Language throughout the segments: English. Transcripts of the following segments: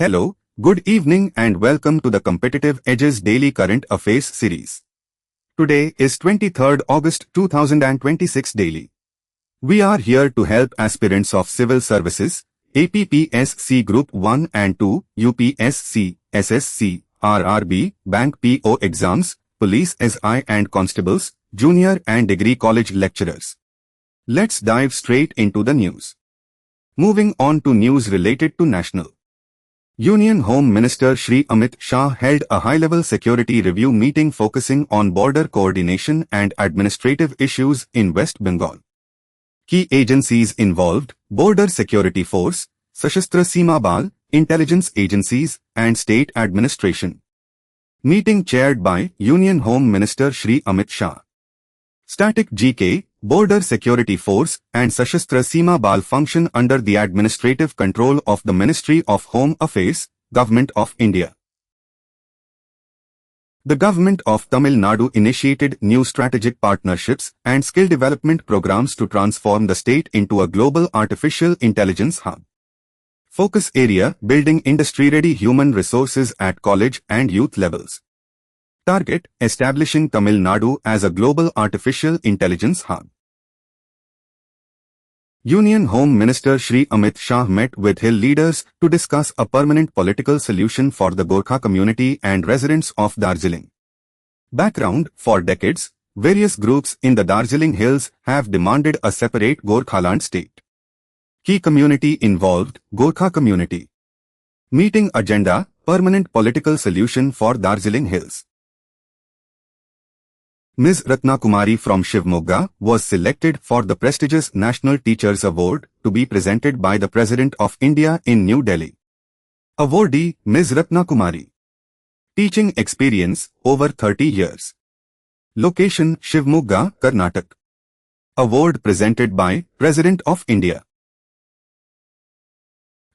Hello, good evening and welcome to the Competitive Edges Daily Current Affairs series. Today is 23rd August 2026 daily. We are here to help aspirants of civil services, APPSC Group 1 and 2, UPSC, SSC, RRB, Bank PO exams, Police SI and Constables, Junior and Degree College lecturers. Let's dive straight into the news. Moving on to news related to national. Union Home Minister Shri Amit Shah held a high-level security review meeting focusing on border coordination and administrative issues in West Bengal. Key agencies involved: Border Security Force, Sashastra Seema Bal, intelligence agencies, and state administration. Meeting chaired by Union Home Minister Shri Amit Shah. Static GK, Border Security Force, and Sashastra Seema Bal function under the administrative control of the Ministry of Home Affairs, Government of India. The Government of Tamil Nadu initiated new strategic partnerships and skill development programs to transform the state into a global artificial intelligence hub. Focus area: building industry-ready human resources at college and youth levels. Target: establishing Tamil Nadu as a global artificial intelligence hub. Union Home Minister Shri Amit Shah met with Hill leaders to discuss a permanent political solution for the Gorkha community and residents of Darjeeling. Background: for decades, various groups in the Darjeeling Hills have demanded a separate Gorkhaland state. Key community involved: Gorkha community. Meeting agenda: permanent political solution for Darjeeling Hills. Ms. Ratna Kumari from Shivamogga was selected for the prestigious National Teachers Award to be presented by the President of India in New Delhi. Awardee: Ms. Ratna Kumari. Teaching experience: over 30 years. Location: Shivamogga, Karnataka. Award presented by President of India.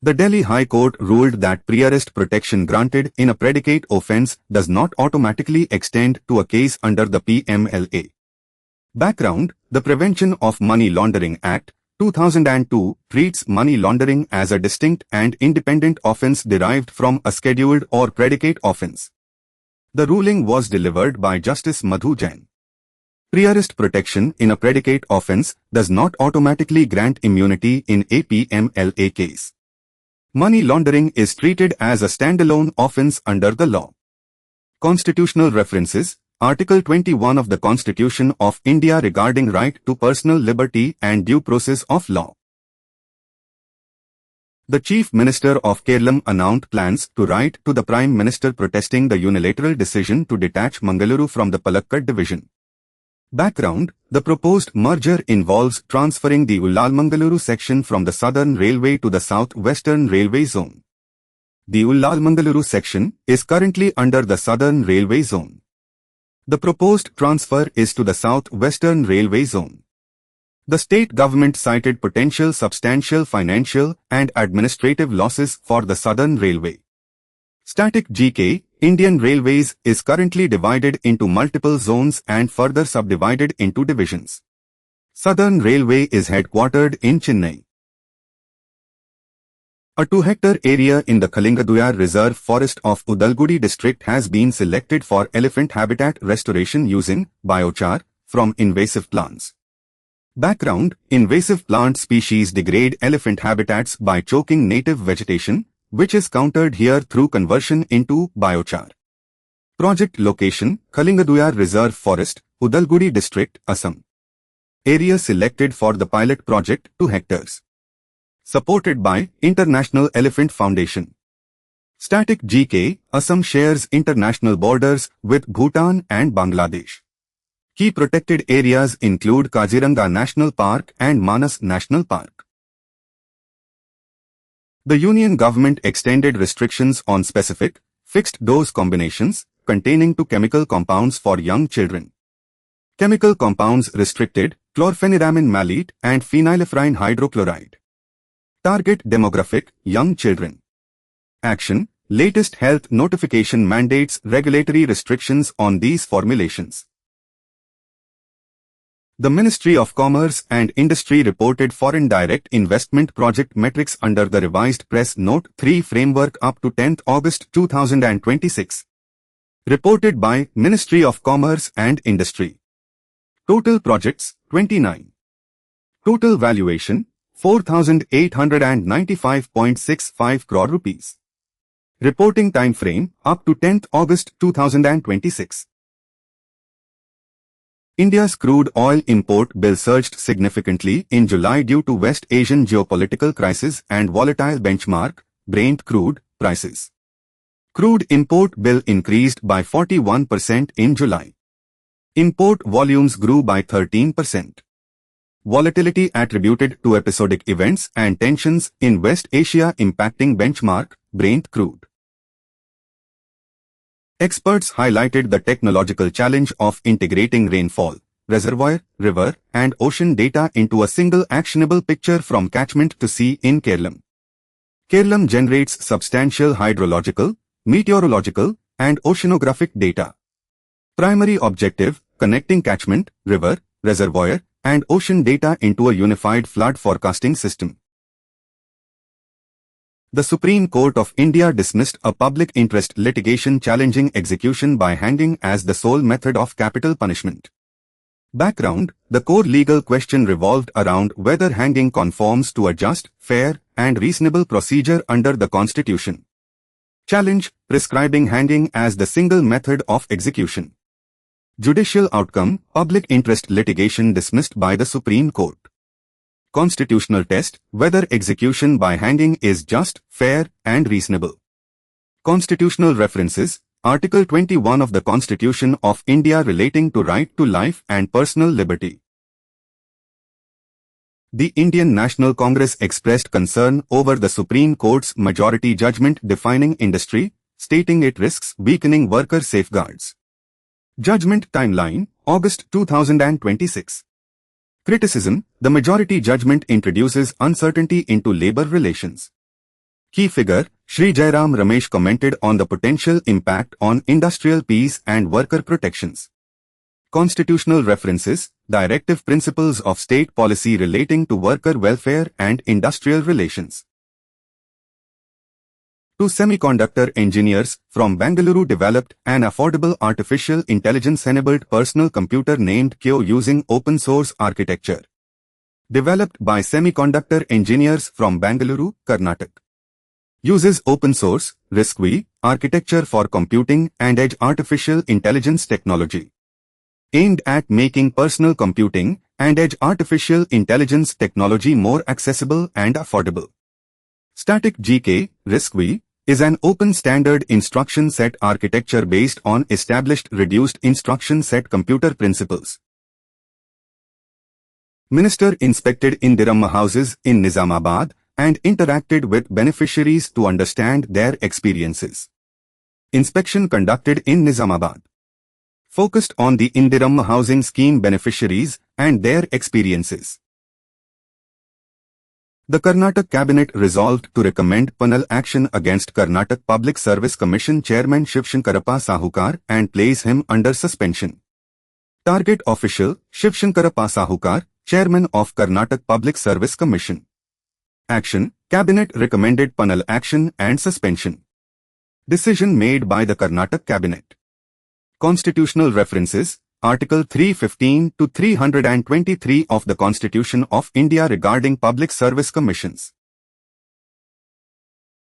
The Delhi High Court ruled that pre-arrest protection granted in a predicate offence does not automatically extend to a case under the PMLA. Background: the Prevention of Money Laundering Act, 2002 treats money laundering as a distinct and independent offence derived from a scheduled or predicate offence. The ruling was delivered by Justice Madhu Jain. Pre-arrest protection in a predicate offence does not automatically grant immunity in a PMLA case. Money laundering is treated as a standalone offence under the law. Constitutional references: Article 21 of the Constitution of India regarding right to personal liberty and due process of law. The Chief Minister of Kerala announced plans to write to the Prime Minister protesting the unilateral decision to detach Mangaluru from the Palakkad division. Background: the proposed merger involves transferring the Ullal-Mangaluru section from the Southern Railway to the South-Western Railway Zone. The Ullal-Mangaluru section is currently under the Southern Railway Zone. The proposed transfer is to the South-Western Railway Zone. The state government cited potential substantial financial and administrative losses for the Southern Railway. Static GK: Indian Railways is currently divided into multiple zones and further subdivided into divisions. Southern Railway is headquartered in Chennai. A 2-hectare area in the Kalingaduyar Reserve Forest of Udalgudi district has been selected for elephant habitat restoration using biochar from invasive plants. Background: invasive plant species degrade elephant habitats by choking native vegetation, which is countered here through conversion into biochar. Project location: Kalingaduyar Reserve Forest, Udalgudi District, Assam. Area selected for the pilot project: 2 hectares. Supported by International Elephant Foundation. Static GK: Assam shares international borders with Bhutan and Bangladesh. Key protected areas include Kaziranga National Park and Manas National Park. The Union Government extended restrictions on specific, fixed-dose combinations containing 2 chemical compounds for young children. Chemical compounds restricted: chlorpheniramine malate and phenylephrine hydrochloride. Target demographic: young children. Action: latest health notification mandates regulatory restrictions on these formulations. The Ministry of Commerce and Industry reported foreign direct investment project metrics under the revised Press Note 3 framework up to 10th August 2026. Reported by Ministry of Commerce and Industry. Total projects 29. Total valuation 4,895.65 crore rupees. Reporting time frame up to 10th August 2026. India's crude oil import bill surged significantly in July due to West Asian geopolitical crisis and volatile benchmark, Brent crude, prices. Crude import bill increased by 41% in July. Import volumes grew by 13%. Volatility attributed to episodic events and tensions in West Asia impacting benchmark, Brent crude. Experts highlighted the technological challenge of integrating rainfall, reservoir, river, and ocean data into a single actionable picture from catchment to sea in Kerala. Kerala generates substantial hydrological, meteorological, and oceanographic data. Primary objective, connecting catchment, river, reservoir, and ocean data into a unified flood forecasting system. The Supreme Court of India dismissed a public interest litigation challenging execution by hanging as the sole method of capital punishment. Background: the core legal question revolved around whether hanging conforms to a just, fair, and reasonable procedure under the Constitution. Challenge: prescribing hanging as the single method of execution. Judicial outcome: public interest litigation dismissed by the Supreme Court. Constitutional test: whether execution by hanging is just, fair, and reasonable. Constitutional references: Article 21 of the Constitution of India relating to right to life and personal liberty. The Indian National Congress expressed concern over the Supreme Court's majority judgment defining industry, stating it risks weakening worker safeguards. Judgment timeline: August 2026. Criticism: the majority judgment introduces uncertainty into labor relations. Key figure: Shri Jairam Ramesh commented on the potential impact on industrial peace and worker protections. Constitutional references: Directive Principles of State Policy relating to worker welfare and industrial relations. Two semiconductor engineers from Bengaluru developed an affordable artificial intelligence-enabled personal computer named Kyo using open-source architecture. Developed by semiconductor engineers from Bengaluru, Karnataka. Uses open-source, RISC-V, architecture for computing and edge artificial intelligence technology. Aimed at making personal computing and edge artificial intelligence technology more accessible and affordable. Static GK, RISC-V, is an open standard instruction set architecture based on established reduced instruction set computer principles. Minister inspected Indiramma houses in Nizamabad and interacted with beneficiaries to understand their experiences. Inspection conducted in Nizamabad focused on the Indiramma housing scheme beneficiaries and their experiences. The Karnataka Cabinet resolved to recommend penal action against Karnataka Public Service Commission Chairman Shivshankarappa Sahukar and place him under suspension. Target official: Shivshankarappa Sahukar, Chairman of Karnataka Public Service Commission. Action: Cabinet recommended penal action and suspension. Decision made by the Karnataka Cabinet. Constitutional references: Article 315 to 323 of the Constitution of India regarding public service commissions.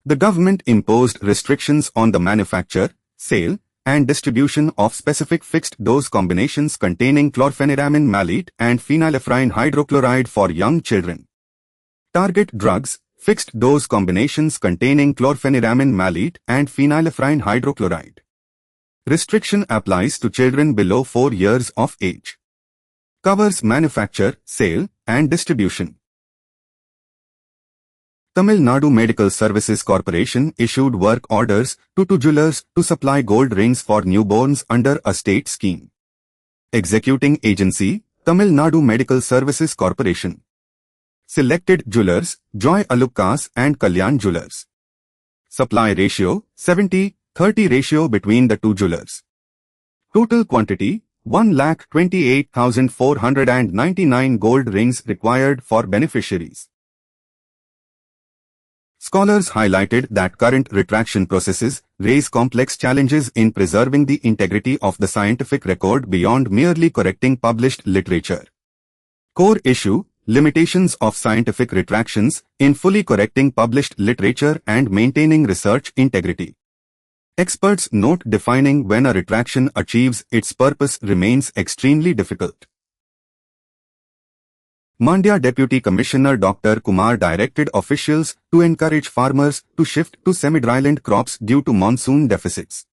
The government imposed restrictions on the manufacture, sale, and distribution of specific fixed-dose combinations containing chlorpheniramine maleate and phenylephrine hydrochloride for young children. Target drugs: fixed-dose combinations containing chlorpheniramine maleate and phenylephrine hydrochloride. Restriction applies to children below 4 years of age. Covers manufacture, sale, and distribution. Tamil Nadu Medical Services Corporation issued work orders to two jewelers to supply gold rings for newborns under a state scheme. Executing agency: Tamil Nadu Medical Services Corporation. Selected jewelers: Joy Alucas and Kalyan Jewelers. Supply ratio: 70:30 ratio between the two jewelers. Total quantity: 1,28,499 gold rings required for beneficiaries. Scholars highlighted that current retraction processes raise complex challenges in preserving the integrity of the scientific record beyond merely correcting published literature. Core issue: limitations of scientific retractions in fully correcting published literature and maintaining research integrity. Experts note defining when a retraction achieves its purpose remains extremely difficult. Mandya Deputy Commissioner Dr. Kumar directed officials to encourage farmers to shift to semi-dryland crops due to monsoon deficits.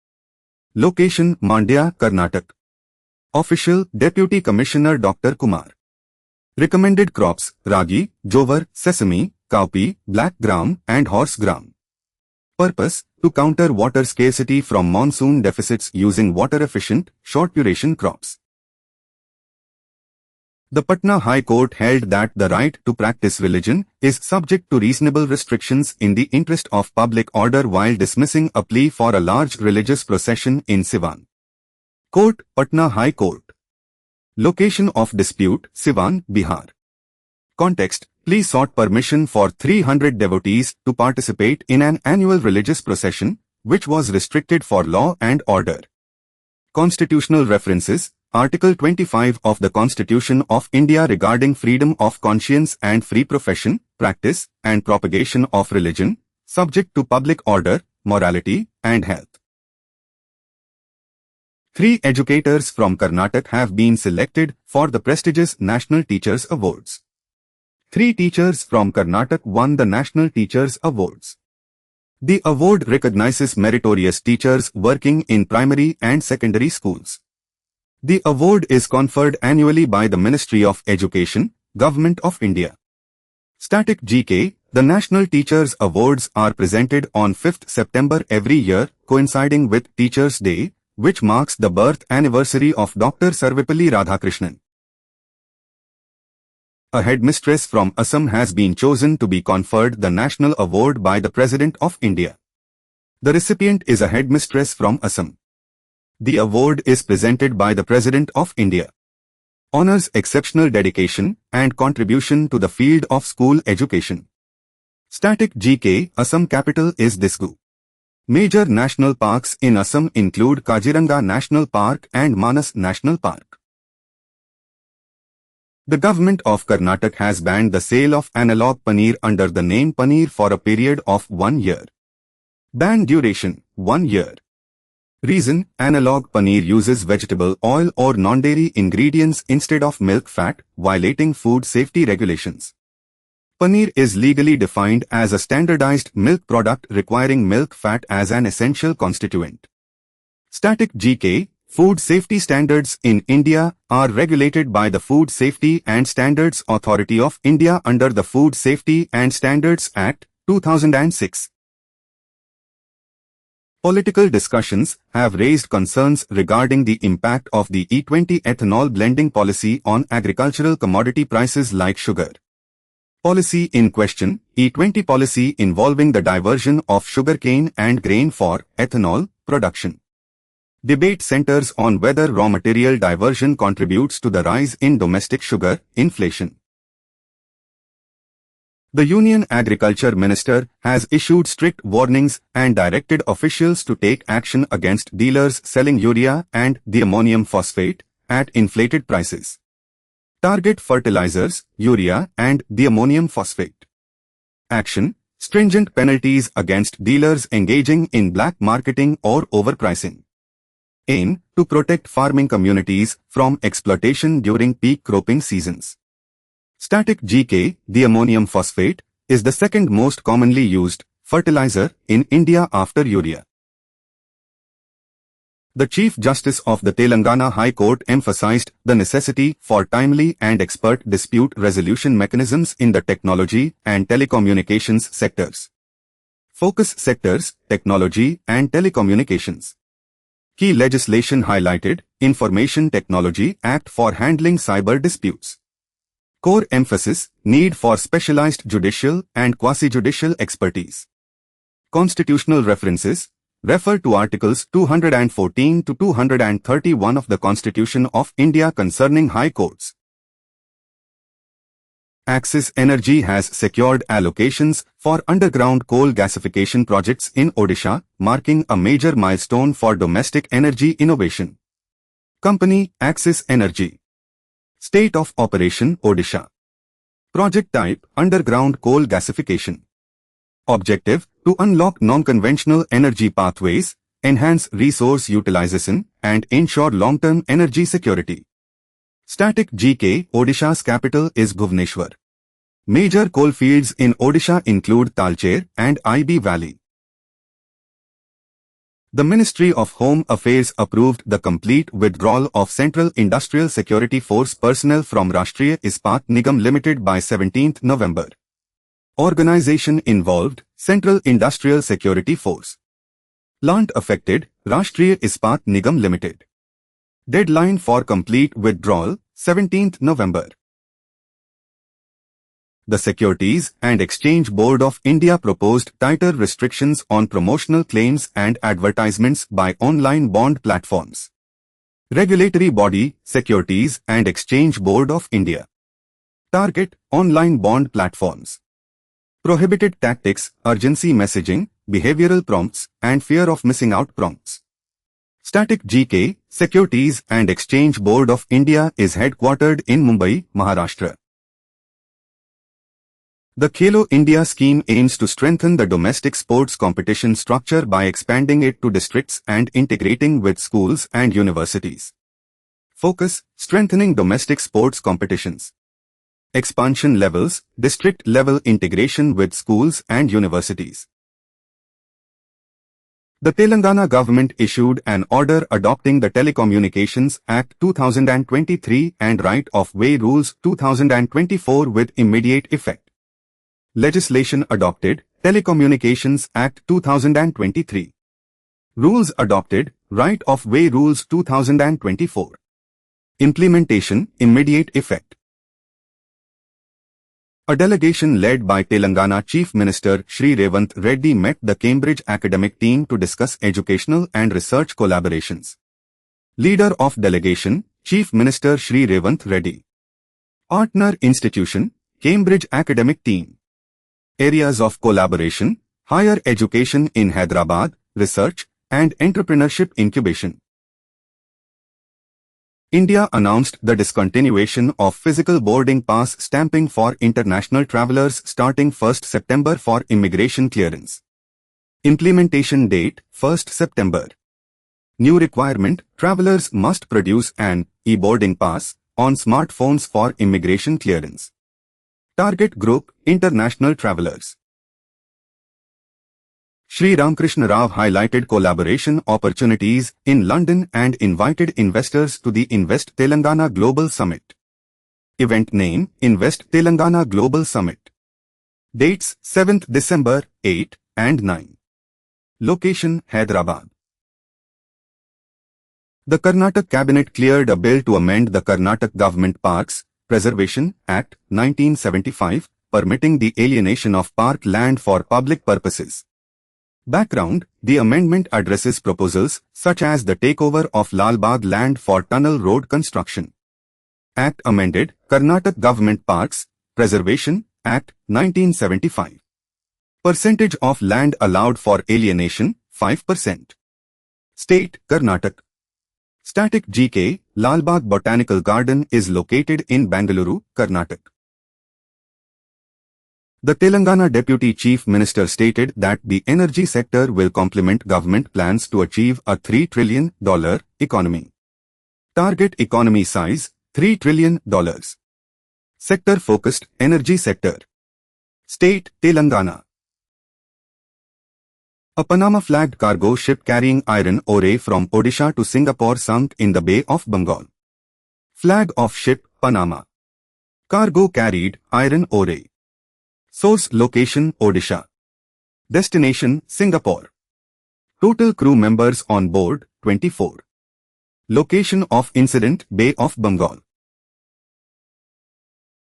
Location: Mandya, Karnataka. Official: Deputy Commissioner Dr. Kumar. Recommended crops: ragi, jowar, sesame, cowpea, black gram and horse gram. Purpose: to counter water scarcity from monsoon deficits using water-efficient, short-duration crops. The Patna High Court held that the right to practice religion is subject to reasonable restrictions in the interest of public order while dismissing a plea for a large religious procession in Siwan. Court: Patna High Court. Location of dispute: Siwan, Bihar. Context: plea sought permission for 300 devotees to participate in an annual religious procession, which was restricted for law and order. Constitutional references: Article 25 of the Constitution of India regarding freedom of conscience and free profession, practice, and propagation of religion, subject to public order, morality, and health. 3 educators from Karnataka have been selected for the prestigious National Teachers Awards. 3 teachers from Karnataka won the National Teachers Awards. The award recognizes meritorious teachers working in primary and secondary schools. The award is conferred annually by the Ministry of Education, Government of India. Static GK: the National Teachers Awards are presented on 5th September every year, coinciding with Teachers' Day, which marks the birth anniversary of Dr. Sarvepalli Radhakrishnan. A headmistress from Assam has been chosen to be conferred the National Award by the President of India. The recipient is a headmistress from Assam. The award is presented by the President of India. Honors exceptional dedication and contribution to the field of school education. Static GK: Assam capital is Disgu. Major national parks in Assam include Kaziranga National Park and Manas National Park. The government of Karnataka has banned the sale of analog paneer under the name paneer for a period of 1 year. Ban duration: 1 year. Reason: analog paneer uses vegetable oil or non-dairy ingredients instead of milk fat, violating food safety regulations. Paneer is legally defined as a standardized milk product requiring milk fat as an essential constituent. Static GK: food safety standards in India are regulated by the Food Safety and Standards Authority of India under the Food Safety and Standards Act, 2006. Political discussions have raised concerns regarding the impact of the E20 ethanol blending policy on agricultural commodity prices like sugar. Policy in question: E20 policy involving the diversion of sugarcane and grain for ethanol production. Debate centers on whether raw material diversion contributes to the rise in domestic sugar inflation. The Union Agriculture Minister has issued strict warnings and directed officials to take action against dealers selling urea and the ammonium phosphate at inflated prices. Target fertilizers, urea and the ammonium phosphate. Action: stringent penalties against dealers engaging in black marketing or overpricing. Aim: to protect farming communities from exploitation during peak cropping seasons. Static GK: the ammonium phosphate is the second most commonly used fertilizer in India after urea. The Chief Justice of the Telangana High Court emphasized the necessity for timely and expert dispute resolution mechanisms in the technology and telecommunications sectors. Focus sectors: technology and telecommunications. Key legislation highlighted: Information Technology Act for handling cyber disputes. Core emphasis: need for specialized judicial and quasi-judicial expertise. Constitutional references: Refer to Articles 214 to 231 of the Constitution of India concerning High Courts. Axis Energy has secured allocations for underground coal gasification projects in Odisha, marking a major milestone for domestic energy innovation. Company Axis Energy. State of operation Odisha. Project type underground coal gasification. Objective to unlock non-conventional energy pathways, enhance resource utilization, and ensure long-term energy security. Static GK. Odisha's capital is Bhubaneswar. Major coal fields in Odisha include Talcher and IB Valley. The Ministry of Home Affairs approved the complete withdrawal of Central Industrial Security Force personnel from Rashtriya Ispat Nigam Limited by 17 November. Organization involved, Central Industrial Security Force. Plant affected, Rashtriya Ispat Nigam Limited. Deadline for complete withdrawal, 17 November. The Securities and Exchange Board of India proposed tighter restrictions on promotional claims and advertisements by online bond platforms. Regulatory body, Securities and Exchange Board of India. Target, online bond platforms. Prohibited tactics, urgency messaging, behavioral prompts, and fear of missing out prompts. Static GK, Securities and Exchange Board of India is headquartered in Mumbai, Maharashtra. The Khelo India scheme aims to strengthen the domestic sports competition structure by expanding it to districts and integrating with schools and universities. Focus, strengthening domestic sports competitions. Expansion levels, district level integration with schools and universities. The Telangana government issued an order adopting the Telecommunications Act 2023 and Right of Way Rules 2024 with immediate effect. Legislation adopted, Telecommunications Act 2023. Rules adopted, Right of Way Rules 2024. Implementation, immediate effect. A delegation led by Telangana Chief Minister Shri Revant Reddy met the Cambridge academic team to discuss educational and research collaborations. Leader of delegation, Chief Minister Shri Revant Reddy. Partner institution, Cambridge academic team. Areas of collaboration, higher education in Hyderabad, research, and entrepreneurship incubation. India announced the discontinuation of physical boarding pass stamping for international travelers starting 1st September for immigration clearance. Implementation date, 1st September. New requirement, travelers must produce an e-boarding pass on smartphones for immigration clearance. Target group, international travelers. Shri Ramakrishna Rao highlighted collaboration opportunities in London and invited investors to the Invest Telangana Global Summit. Event name, Invest Telangana Global Summit. Dates, 7th December, 8 and 9. Location, Hyderabad. The Karnataka Cabinet cleared a bill to amend the Karnataka Government Parks Preservation Act 1975, permitting the alienation of park land for public purposes. Background, the amendment addresses proposals such as the takeover of Lal Bagh land for tunnel road construction. Act amended, Karnataka Government Parks Preservation Act 1975. Percentage of land allowed for alienation, 5%. State, Karnataka. Static GK, Lal Bagh Botanical Garden is located in Bengaluru, Karnataka. The Telangana Deputy Chief Minister stated that the energy sector will complement government plans to achieve a $3 trillion economy. Target economy size, $3 trillion. Sector-focused energy sector. State, Telangana. A Panama-flagged cargo ship carrying iron ore from Odisha to Singapore sunk in the Bay of Bengal. Flag of ship, Panama. Cargo carried iron ore. Source location, Odisha. Destination, Singapore. Total crew members on board, 24. Location of incident, Bay of Bengal.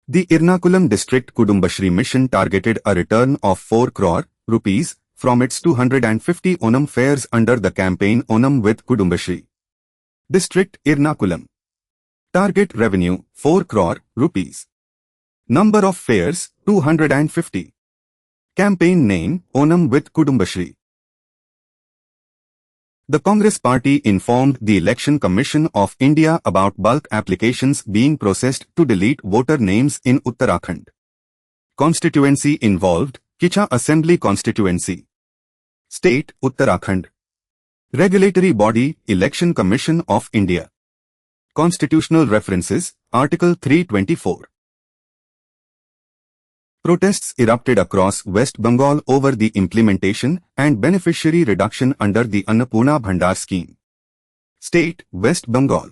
The Ernakulam district Kudumbashri mission targeted a return of 4 crore rupees from its 250 Onam fairs under the campaign Onam with Kudumbashri. District Ernakulam. Target revenue 4 crore rupees. Number of fairs 250. Campaign name Onam with Kudumbashri. The Congress Party informed the Election Commission of India about bulk applications being processed to delete voter names in Uttarakhand. Constituency involved, Kicha Assembly Constituency. State, Uttarakhand. Regulatory body, Election Commission of India. Constitutional references, Article 324. Protests erupted across West Bengal over the implementation and beneficiary reduction under the Annapurna Bhandar scheme. State, West Bengal.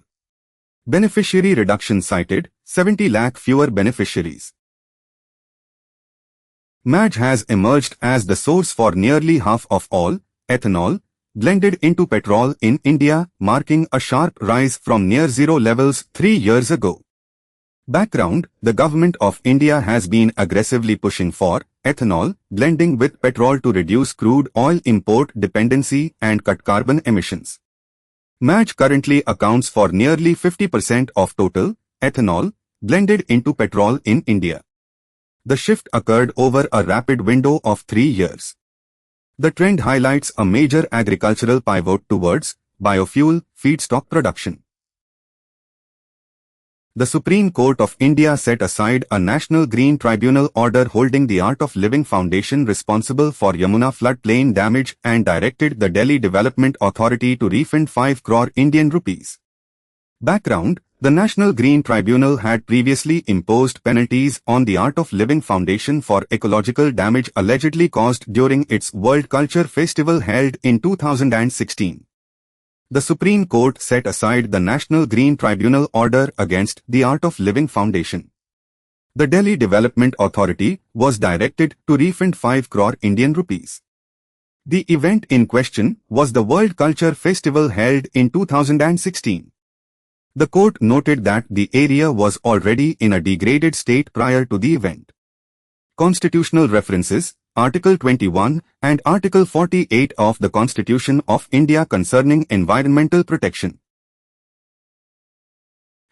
Beneficiary reduction cited, 70 lakh fewer beneficiaries. MHA has emerged as the source for nearly half of all ethanol blended into petrol in India, marking a sharp rise from near zero levels 3 years ago. Background: the Government of India has been aggressively pushing for ethanol blending with petrol to reduce crude oil import dependency and cut carbon emissions. MHA currently accounts for nearly 50% of total ethanol blended into petrol in India. The shift occurred over a rapid window of 3 years. The trend highlights a major agricultural pivot towards biofuel feedstock production. The Supreme Court of India set aside a National Green Tribunal order holding the Art of Living Foundation responsible for Yamuna floodplain damage and directed the Delhi Development Authority to refund 5 crore Indian rupees. Background: the National Green Tribunal had previously imposed penalties on the Art of Living Foundation for ecological damage allegedly caused during its World Culture Festival held in 2016. The Supreme Court set aside the National Green Tribunal order against the Art of Living Foundation. The Delhi Development Authority was directed to refund 5 crore Indian rupees. The event in question was the World Culture Festival held in 2016. The court noted that the area was already in a degraded state prior to the event. Constitutional references, Article 21 and Article 48 of the Constitution of India concerning environmental protection.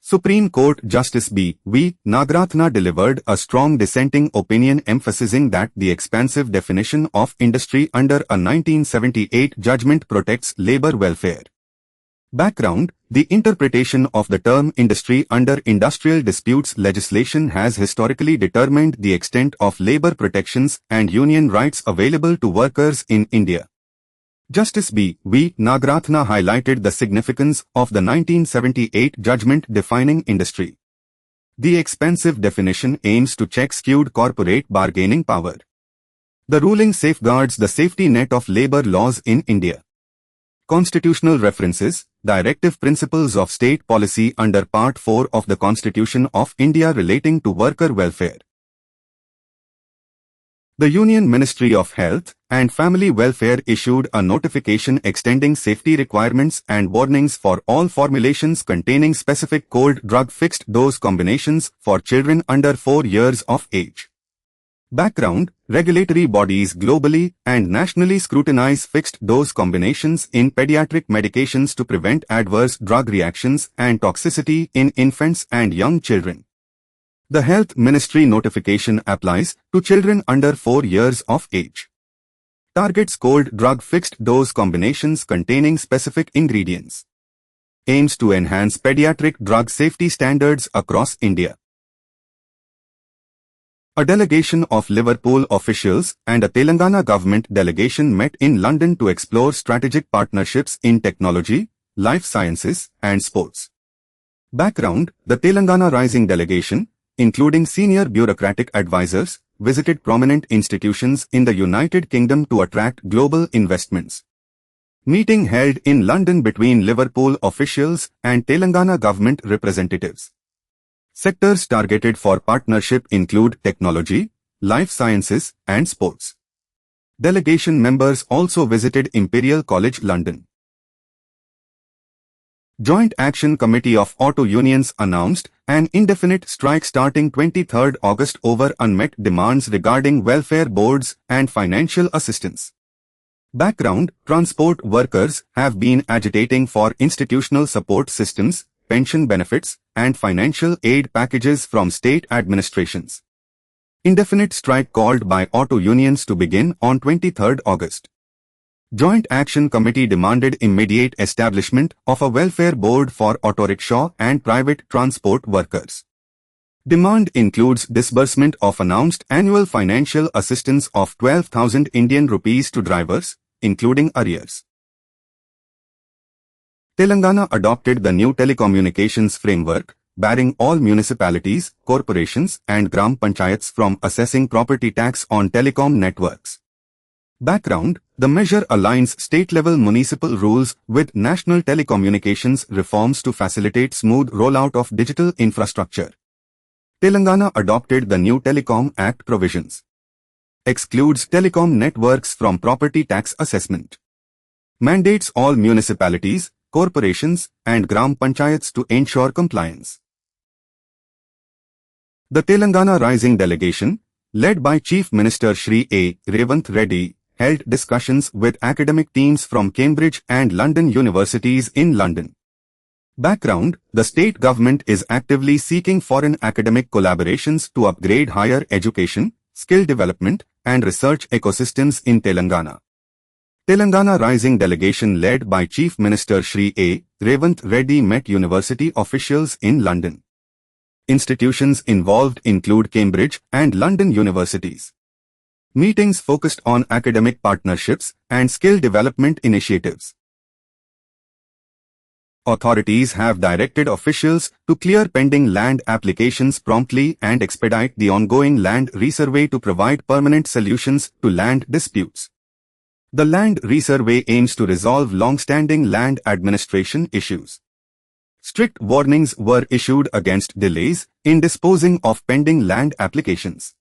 Supreme Court Justice B.V. Nagarathna delivered a strong dissenting opinion emphasizing that the expansive definition of industry under a 1978 judgment protects labor welfare. Background: the interpretation of the term industry under industrial disputes legislation has historically determined the extent of labor protections and union rights available to workers in India. Justice B.V. Nagarathna highlighted the significance of the 1978 judgment defining industry. The expansive definition aims to check skewed corporate bargaining power. The ruling safeguards the safety net of labor laws in India. Constitutional references, Directive Principles of State Policy under Part 4 of the Constitution of India relating to worker welfare. The Union Ministry of Health and Family Welfare issued a notification extending safety requirements and warnings for all formulations containing specific cold drug fixed dose combinations for children under 4 years of age. Background: regulatory bodies globally and nationally scrutinize fixed-dose combinations in pediatric medications to prevent adverse drug reactions and toxicity in infants and young children. The Health Ministry notification applies to children under 4 years of age. Targets cold drug fixed-dose combinations containing specific ingredients. Aims to enhance pediatric drug safety standards across India. A delegation of Liverpool officials and a Telangana government delegation met in London to explore strategic partnerships in technology, life sciences, and sports. Background: the Telangana Rising delegation, including senior bureaucratic advisors, visited prominent institutions in the United Kingdom to attract global investments. Meeting held in London between Liverpool officials and Telangana government representatives. Sectors targeted for partnership include technology, life sciences, and sports. Delegation members also visited Imperial College London. Joint Action Committee of Auto Unions announced an indefinite strike starting 23 August over unmet demands regarding welfare boards and financial assistance. Background: transport workers have been agitating for institutional support systems, pension benefits, and financial aid packages from state administrations. Indefinite strike called by auto unions to begin on 23rd August. Joint Action Committee demanded immediate establishment of a welfare board for auto rickshaw and private transport workers. Demand includes disbursement of announced annual financial assistance of 12,000 Indian rupees to drivers, including arrears. Telangana adopted the new telecommunications framework, barring all municipalities, corporations, and gram panchayats from assessing property tax on telecom networks. Background: the measure aligns state-level municipal rules with national telecommunications reforms to facilitate smooth rollout of digital infrastructure. Telangana adopted the new Telecom Act provisions. Excludes telecom networks from property tax assessment. Mandates all municipalities, corporations, and gram panchayats to ensure compliance. The Telangana Rising Delegation, led by Chief Minister Shri A. Revant Reddy, held discussions with academic teams from Cambridge and London universities in London. Background: the state government is actively seeking foreign academic collaborations to upgrade higher education, skill development, and research ecosystems in Telangana. Telangana Rising Delegation led by Chief Minister Shri A. Revant Reddy met university officials in London. Institutions involved include Cambridge and London universities. Meetings focused on academic partnerships and skill development initiatives. Authorities have directed officials to clear pending land applications promptly and expedite the ongoing land resurvey to provide permanent solutions to land disputes. The land resurvey aims to resolve long-standing land administration issues. Strict warnings were issued against delays in disposing of pending land applications.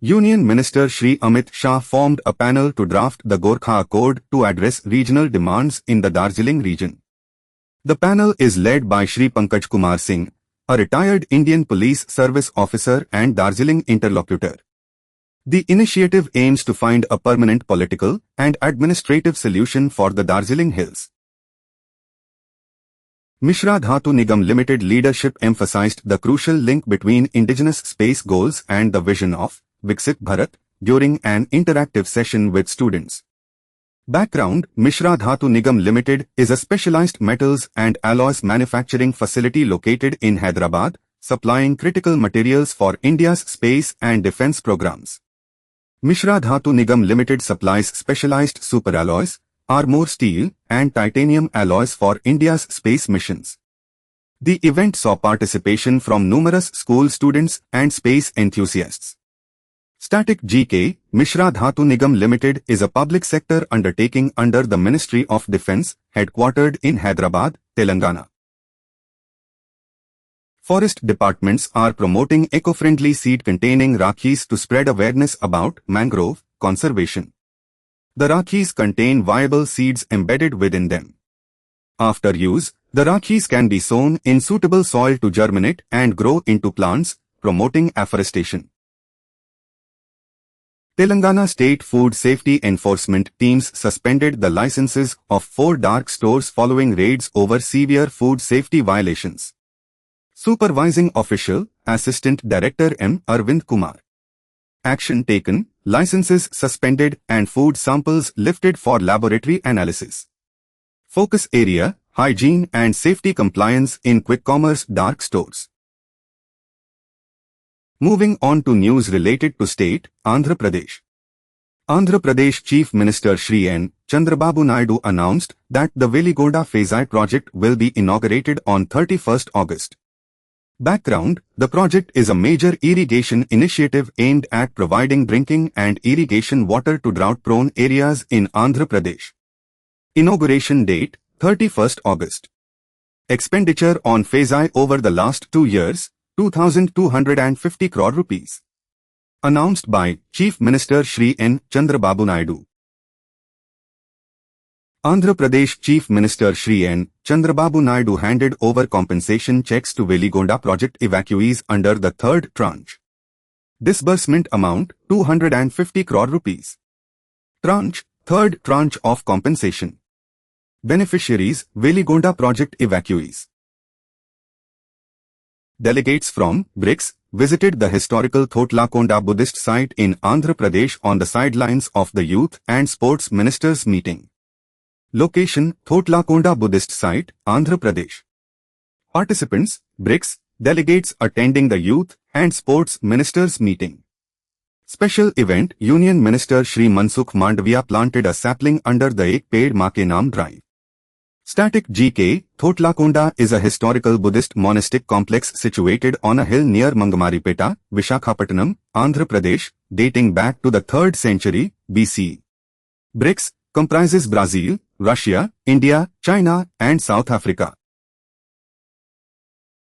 Union Minister Shri Amit Shah formed a panel to draft the Gorkha Accord to address regional demands in the Darjeeling region. The panel is led by Shri Pankaj Kumar Singh, a retired Indian Police Service officer and Darjeeling interlocutor. The initiative aims to find a permanent political and administrative solution for the Darjeeling Hills. Mishra Dhatu Nigam Limited leadership emphasized the crucial link between indigenous space goals and the vision of Viksit Bharat during an interactive session with students. Background: Mishra Dhatu Nigam Limited is a specialized metals and alloys manufacturing facility located in Hyderabad, supplying critical materials for India's space and defense programs. Mishra Dhatu Nigam Limited supplies specialized superalloys, armor steel, and titanium alloys for India's space missions. The event saw participation from numerous school students and space enthusiasts. Static GK, Mishra Dhatu Nigam Limited is a public sector undertaking under the Ministry of Defence, headquartered in Hyderabad, Telangana. Forest departments are promoting eco-friendly seed-containing Rakhis to spread awareness about mangrove conservation. The Rakhis contain viable seeds embedded within them. After use, the Rakhis can be sown in suitable soil to germinate and grow into plants, promoting afforestation. Telangana State Food Safety Enforcement teams suspended the licenses of 4 dark stores following raids over severe food safety violations. Supervising Official, Assistant Director M. Arvind Kumar. Action taken, licenses suspended and food samples lifted for laboratory analysis. Focus area, hygiene and safety compliance in quick commerce dark stores. Moving on to news related to state, Andhra Pradesh. Andhra Pradesh Chief Minister Shri N. Chandrababu Naidu announced that the Veligonda Phase-I project will be inaugurated on 31st August. Background: the project is a major irrigation initiative aimed at providing drinking and irrigation water to drought-prone areas in Andhra Pradesh. Inauguration date, 31st August. Expenditure on Phase-I over the last 2 years, 2,250 crore rupees. Announced by Chief Minister Shri N. Chandrababu Naidu. Andhra Pradesh Chief Minister Shri N. Chandrababu Naidu handed over compensation checks to Veligonda project evacuees under the third tranche. Disbursement amount, 250 crore rupees. Tranche, third tranche of compensation. Beneficiaries, Veligonda project evacuees. Delegates from BRICS visited the historical Thotlakonda Buddhist site in Andhra Pradesh on the sidelines of the Youth and Sports Ministers meeting. Location, Thotlakonda Buddhist site, Andhra Pradesh. Participants, BRICS, delegates attending the Youth and Sports Ministers meeting. Special event, Union Minister Shri Mansukh Mandavia planted a sapling under the Ek Ped Maa Ke Naam drive. Static GK, Thotlakonda is a historical Buddhist monastic complex situated on a hill near Mangamaripeta, Vishakhapatnam, Andhra Pradesh, dating back to the 3rd century BC. BRICS comprises Brazil, Russia, India, China, and South Africa.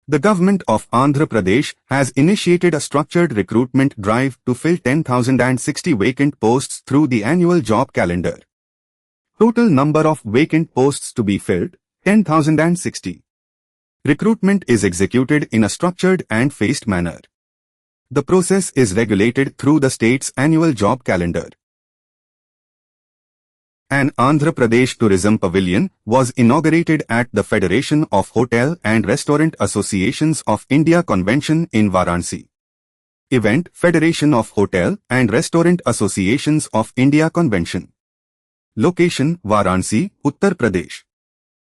The government of Andhra Pradesh has initiated a structured recruitment drive to fill 10,060 vacant posts through the annual job calendar. Total number of vacant posts to be filled, 10,060. Recruitment is executed in a structured and phased manner. The process is regulated through the state's annual job calendar. An Andhra Pradesh Tourism Pavilion was inaugurated at the Federation of Hotel and Restaurant Associations of India Convention in Varanasi. Event, Federation of Hotel and Restaurant Associations of India Convention. Location, Varanasi, Uttar Pradesh.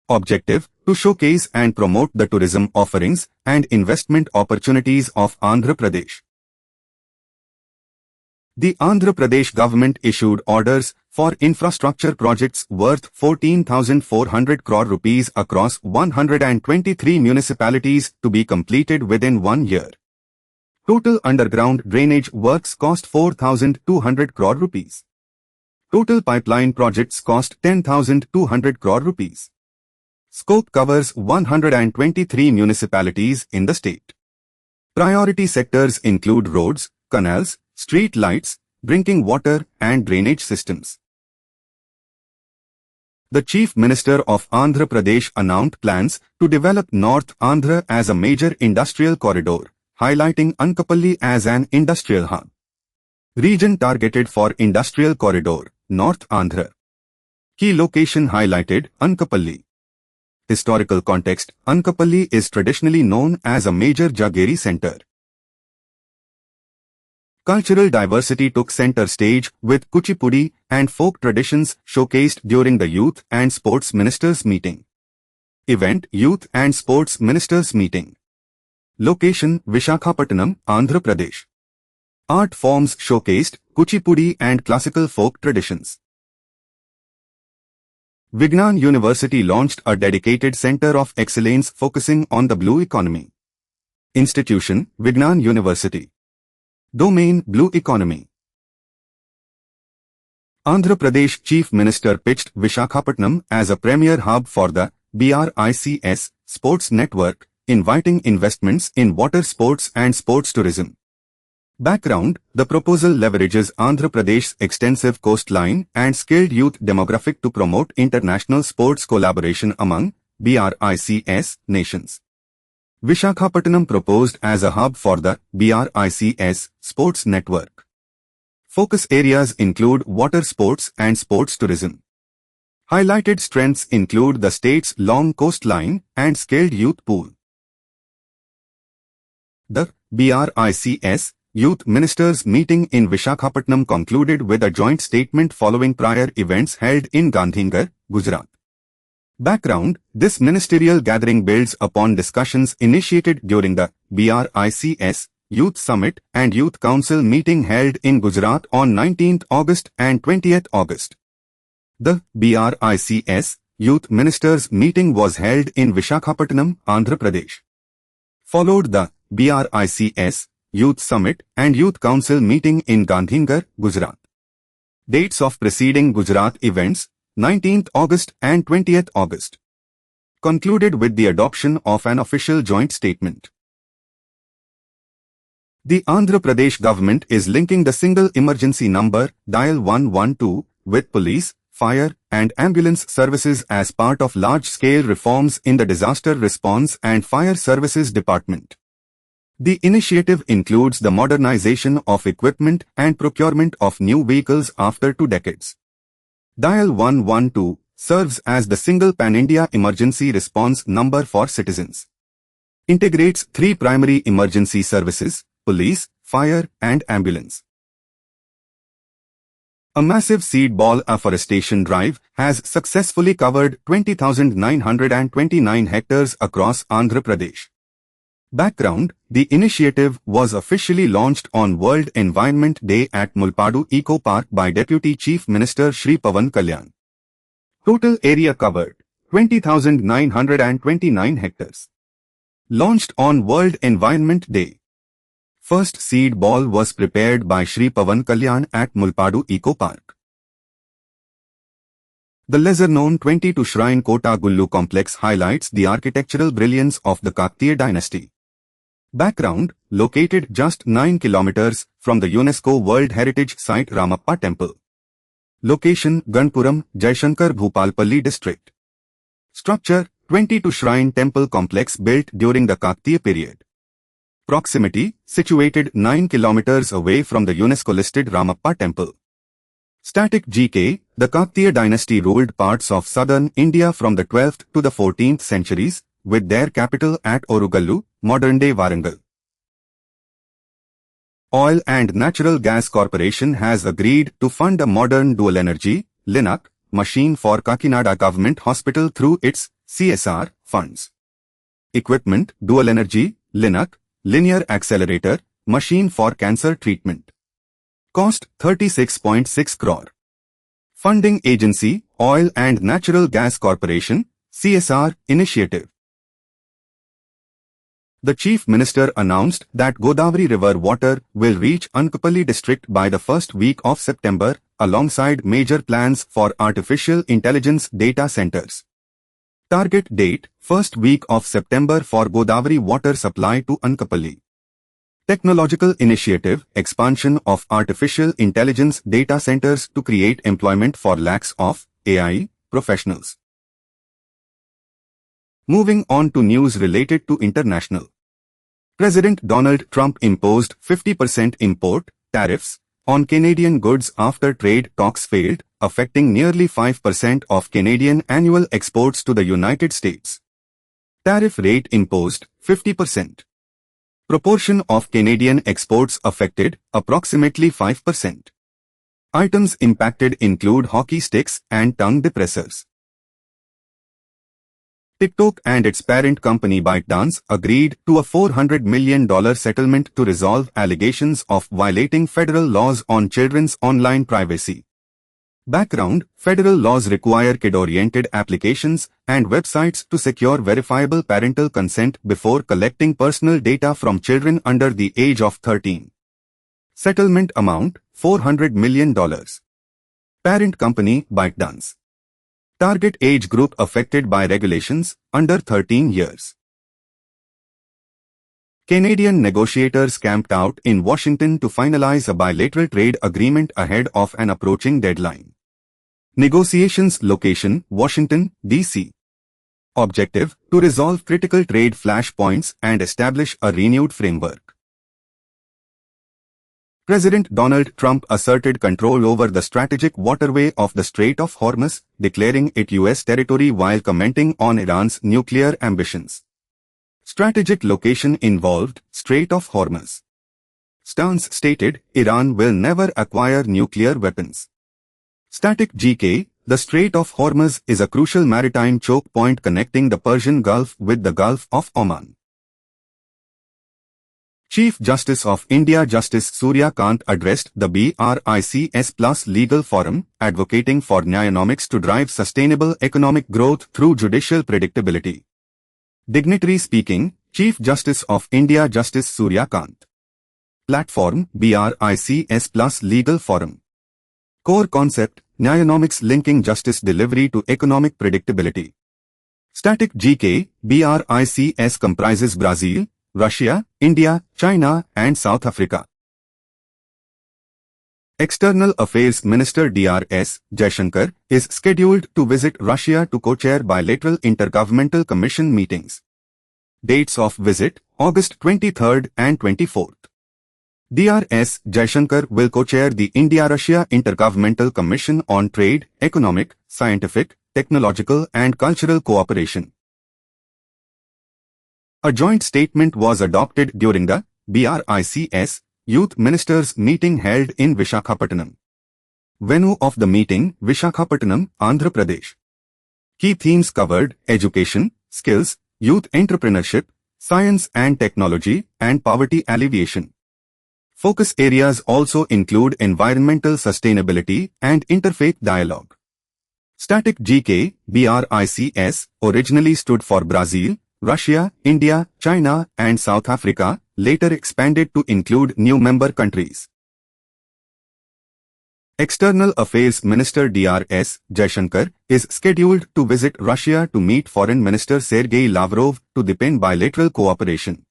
Objective, to showcase and promote the tourism offerings and investment opportunities of Andhra Pradesh. The Andhra Pradesh government issued orders for infrastructure projects worth 14,400 crore rupees across 123 municipalities to be completed within 1 year. Total underground drainage works cost 4,200 crore rupees. Total pipeline projects cost 10,200 crore rupees. Scope covers 123 municipalities in the state. Priority sectors include roads, canals, street lights, drinking water and drainage systems. The Chief Minister of Andhra Pradesh announced plans to develop North Andhra as a major industrial corridor, highlighting Ankappalli as an industrial hub. Region targeted for industrial corridor, North Andhra. Key location highlighted, Ankappalli. Historical context, Ankappalli is traditionally known as a major Jaggery center. Cultural diversity took center stage with Kuchipudi and folk traditions showcased during the Youth and Sports Ministers meeting. Event, Youth and Sports Ministers meeting. Location, Vishakhapatnam, Andhra Pradesh. Art forms showcased Kuchipudi and classical folk traditions. Vignan University launched a dedicated center of excellence focusing on the blue economy. Institution, Vignan University. Domain, Blue Economy. Andhra Pradesh Chief Minister pitched Vishakhapatnam as a premier hub for the BRICS sports network, inviting investments in water sports and sports tourism. Background, the proposal leverages Andhra Pradesh's extensive coastline and skilled youth demographic to promote international sports collaboration among BRICS nations. Vishakhapatnam proposed as a hub for the BRICS sports network. Focus areas include water sports and sports tourism. Highlighted strengths include the state's long coastline and skilled youth pool. The BRICS Youth Ministers meeting in Vishakhapatnam concluded with a joint statement following prior events held in Gandhinagar, Gujarat. Background, this ministerial gathering builds upon discussions initiated during the BRICS Youth Summit and Youth Council meeting held in Gujarat on 19th August and 20th August. The BRICS Youth Ministers meeting was held in Vishakhapatnam, Andhra Pradesh. Followed the BRICS Youth Summit and Youth Council meeting in Gandhinagar, Gujarat. Dates of preceding Gujarat events, 19th August and 20th August. Concluded with the adoption of an official joint statement. The Andhra Pradesh government is linking the single emergency number, dial 112, with police, fire, and ambulance services as part of large-scale reforms in the Disaster Response and Fire Services Department. The initiative includes the modernization of equipment and procurement of new vehicles after 2 decades. Dial 112 serves as the single pan-India emergency response number for citizens. Integrates 3 primary emergency services: police, fire, and ambulance. A massive seed ball afforestation drive has successfully covered 20,929 hectares across Andhra Pradesh. Background: the initiative was officially launched on World Environment Day at Mulpadu Eco Park by Deputy Chief Minister Shri Pawan Kalyan. Total area covered: 20,929 hectares. Launched on World Environment Day. First seed ball was prepared by Shri Pawan Kalyan at Mulpadu Eco Park. The lesser-known 22 Shrine Kota Gullu complex highlights the architectural brilliance of the Kakatiya dynasty. Background: located just 9 kilometers from the UNESCO World Heritage Site Ramappa Temple. Location: Ganpuram, Jaishankar Bhupalpalli district. Structure: 22 Shrine Temple complex built during the Kakatiya period. Proximity: situated 9 kilometers away from the UNESCO-listed Ramappa Temple. Static GK: the Kakatiya dynasty ruled parts of southern India from the 12th to the 14th centuries, with their capital at Orugallu, modern-day Warangal. Oil and Natural Gas Corporation has agreed to fund a modern dual-energy (LINAC) machine for Kakinada Government Hospital through its CSR funds. Equipment: dual-energy (LINAC) linear accelerator machine for cancer treatment. Cost: 36.6 crore. Funding agency: Oil and Natural Gas Corporation, CSR initiative. The Chief Minister announced that Godavari River water will reach Ankappally district by the first week of September, alongside major plans for artificial intelligence data centers. Target date: first week of September for Godavari water supply to Ankappally. Technological initiative: expansion of artificial intelligence data centers to create employment for lakhs of AI professionals. Moving on to news related to international. President Donald Trump imposed 50% import tariffs on Canadian goods after trade talks failed, affecting nearly 5% of Canadian annual exports to the United States. Tariff rate imposed: 50%. Proportion of Canadian exports affected: approximately 5%. Items impacted include hockey sticks and tongue depressors. TikTok and its parent company ByteDance agreed to a $400 million settlement to resolve allegations of violating federal laws on children's online privacy. Background: federal laws require kid-oriented applications and websites to secure verifiable parental consent before collecting personal data from children under the age of 13. Settlement amount: $400 million. Parent company ByteDance. Target age group affected by regulations: under 13 years. Canadian negotiators camped out in Washington to finalize a bilateral trade agreement ahead of an approaching deadline. Negotiations location: Washington, D.C. Objective: to resolve critical trade flashpoints and establish a renewed framework. President Donald Trump asserted control over the strategic waterway of the Strait of Hormuz, declaring it U.S. territory while commenting on Iran's nuclear ambitions. Strategic location involved: Strait of Hormuz. Stance stated: Iran will never acquire nuclear weapons. Static GK: the Strait of Hormuz is a crucial maritime choke point connecting the Persian Gulf with the Gulf of Oman. Chief Justice of India Justice Surya Kant addressed the BRICS Plus Legal Forum, advocating for Nyayanomics to drive sustainable economic growth through judicial predictability. Dignitary speaking: Chief Justice of India Justice Surya Kant. Platform: BRICS Plus Legal Forum. Core concept: Nyayanomics linking justice delivery to economic predictability. Static GK: BRICS comprises Brazil, Russia, India, China, and South Africa. External Affairs Minister Drs. Jaishankar is scheduled to visit Russia to co-chair bilateral intergovernmental commission meetings. Dates of visit, August 23rd and 24th. Dr.S. Jaishankar will co-chair the India-Russia Intergovernmental Commission on Trade, Economic, Scientific, Technological and Cultural Cooperation. A joint statement was adopted during the BRICS Youth Ministers meeting held in Visakhapatnam. Venue of the meeting, Visakhapatnam, Andhra Pradesh. Key themes covered: education, skills, youth entrepreneurship, science and technology, and poverty alleviation. Focus areas also include environmental sustainability and interfaith dialogue. Static GK, BRICS, originally stood for Brazil, Russia, India, China, and South Africa, later expanded to include new member countries. External Affairs Minister Dr.S. Jaishankar is scheduled to visit Russia to meet Foreign Minister Sergei Lavrov to deepen bilateral cooperation.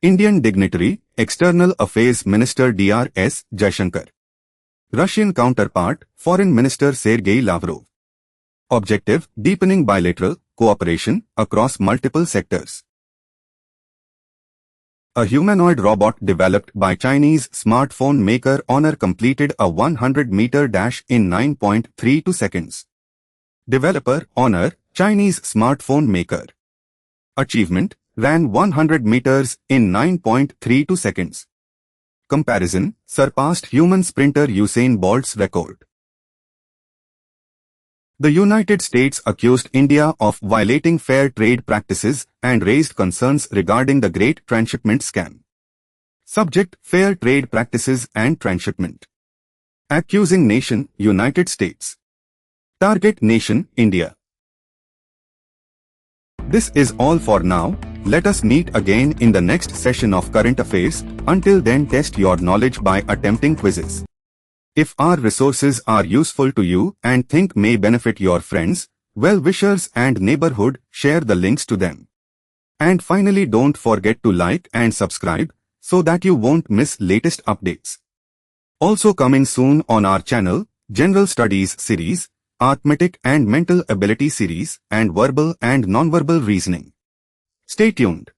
Indian dignitary, External Affairs Minister Dr.S. Jaishankar. Russian counterpart, Foreign Minister Sergei Lavrov. Objective: deepening bilateral cooperation across multiple sectors. A humanoid robot developed by Chinese smartphone maker Honor completed a 100-meter dash in 9.32 seconds. Developer Honor, Chinese smartphone maker. Achievement: ran 100 meters in 9.32 seconds. Comparison: surpassed human sprinter Usain Bolt's record. The United States accused India of violating fair trade practices and raised concerns regarding the Great Transshipment Scam. Subject: Fair Trade Practices and Transshipment. Accusing nation: United States. Target nation: India. This is all for now. Let us meet again in the next session of Current Affairs. Until then, test your knowledge by attempting quizzes. If our resources are useful to you and think may benefit your friends, well-wishers and neighborhood, share the links to them. And finally, don't forget to like and subscribe so that you won't miss latest updates. Also coming soon on our channel, General Studies series, Arithmetic and Mental Ability series, and Verbal and Non-Verbal Reasoning. Stay tuned.